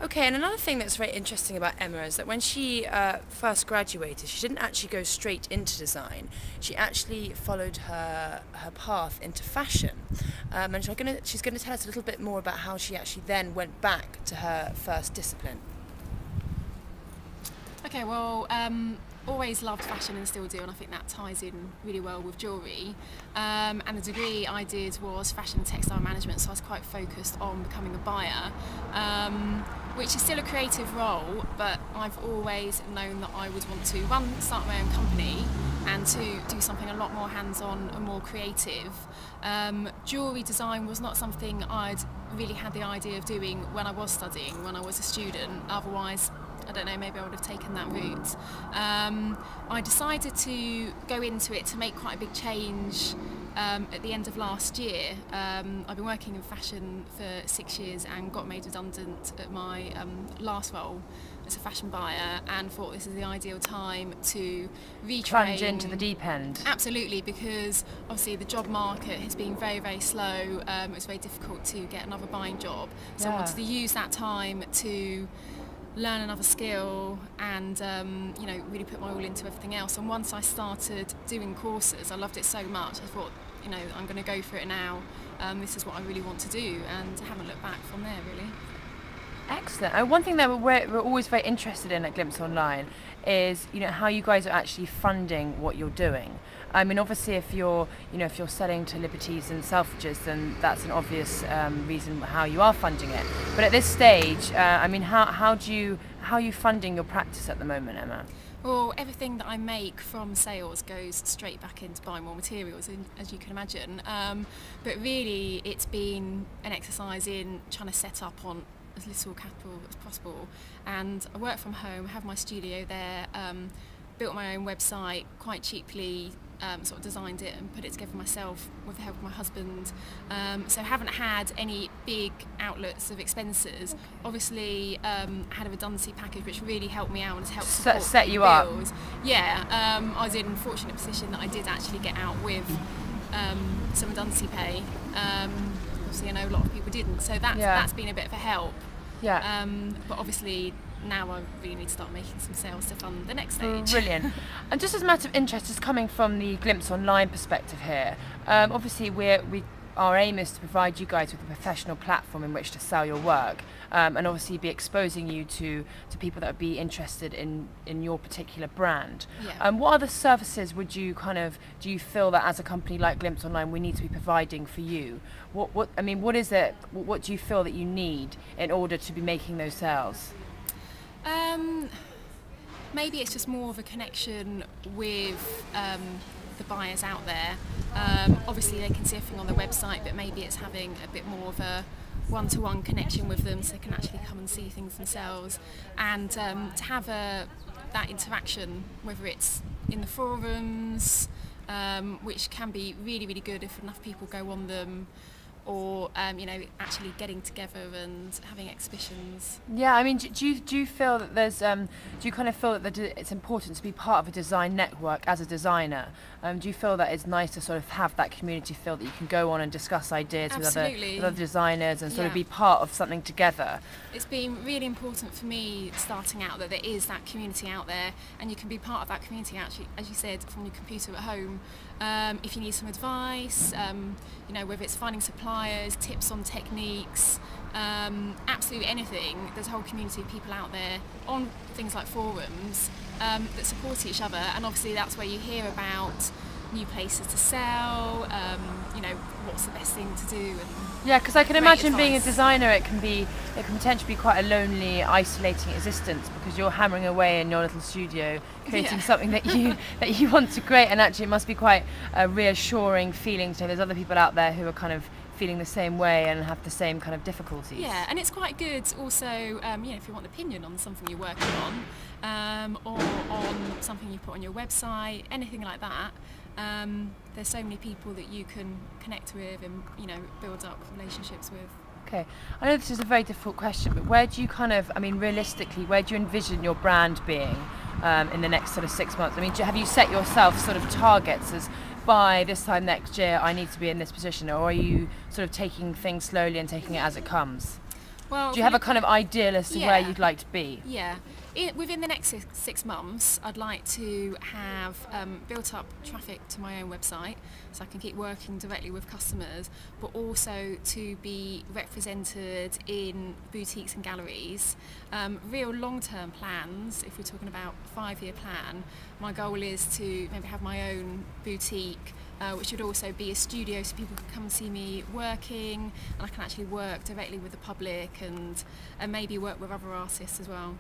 Okay, and another thing that's very interesting about Emma is that when she first graduated, she didn't actually go straight into design. She actually followed her path into fashion. And she's gonna tell us a little bit more about how she actually then went back to her first discipline. Okay, well, always loved fashion and still do, and I think that ties in really well with jewellery. And the degree I did was fashion and textile management, so I was quite focused on becoming a buyer, which is still a creative role, but I've always known that I would want to, one, start my own company, and two, do something a lot more hands-on and more creative. Jewellery design was not something I'd really had the idea of doing when I was studying, when I was a student. Otherwise, I don't know, maybe I would have taken that route. I decided to go into it to make quite a big change at the end of last year. I've been working in fashion for 6 years and got made redundant at my last role as a fashion buyer, and thought this is the ideal time to retrain. Plunge into the deep end. Absolutely, because obviously the job market has been very, very slow. It was very difficult to get another buying job. So I wanted to use that time to learn another skill and really put my all into everything else. And once I started doing courses, I loved it so much, I thought, I'm going to go for it now. This is what I really want to do, and I haven't looked back from there, really. Excellent. And one thing that we're always very interested in at Glimpse Online is, how you guys are actually funding what you're doing. I mean, obviously, if you're selling to Liberties and Selfridges, then that's an obvious reason how you are funding it. But at this stage, how are you funding your practice at the moment, Emma? Well, everything that I make from sales goes straight back into buying more materials, as you can imagine. But really, it's been an exercise in trying to set up on as little capital as possible. And I work from home, have my studio there, built my own website quite cheaply, sort of designed it and put it together myself with the help of my husband. So haven't had any big outlets of expenses. Obviously, I had a redundancy package which really helped me out and has helped support set you bills. up. Yeah, I was in a fortunate position that I did actually get out with some redundancy pay. Obviously, I know a lot of people didn't, so that's been a bit of a help. Yeah. But obviously, now I really need to start making some sales to fund the next stage. Brilliant. And just as a matter of interest, just coming from the Glimpse Online perspective here, obviously our aim is to provide you guys with a professional platform in which to sell your work, and obviously be exposing you to people that would be interested in your particular brand. Yeah. What other services do you feel that as a company like Glimpse Online we need to be providing for you? What is it? What do you feel that you need in order to be making those sales? Maybe it's just more of a connection with the buyers out there. Obviously they can see everything on the website, but maybe it's having a bit more of a one-to-one connection with them so they can actually come and see things themselves, and to have that interaction, whether it's in the forums, which can be really, really good if enough people go on them, or actually getting together and having exhibitions. Yeah, I mean, do you feel that there's do you kind of feel that it's important to be part of a design network as a designer? Do you feel that it's nice to sort of have that community feel that you can go on and discuss ideas with other designers and sort of be part of something together? It's been really important for me starting out that there is that community out there, and you can be part of that community actually, as you said, from your computer at home. If you need some advice, whether it's finding suppliers, tips on techniques, absolutely anything. There's a whole community of people out there on things like forums that support each other, and obviously that's where you hear about new places to sell, what's the best thing to do. And yeah, because I can imagine being a designer, it can potentially be quite a lonely, isolating existence, because you're hammering away in your little studio, creating something that you want to create, and actually it must be quite a reassuring feeling to know there's other people out there who are kind of feeling the same way and have the same kind of difficulties. Yeah, and it's quite good also, if you want an opinion on something you're working on, or on something you put on your website, anything like that. There's so many people that you can connect with and build up relationships with. Okay, I know this is a very difficult question, but where do you realistically, where do you envision your brand being in the next sort of 6 months? I mean, have you set yourself sort of targets as by this time next year I need to be in this position, or are you sort of taking things slowly and taking it as it comes? Well, Do you have a kind of ideal as to where you'd like to be? Yeah. Within the next 6 months, I'd like to have built up traffic to my own website so I can keep working directly with customers, but also to be represented in boutiques and galleries. Real long-term plans, if we're talking about a 5-year plan, my goal is to maybe have my own boutique, which would also be a studio so people can come and see me working, and I can actually work directly with the public and maybe work with other artists as well.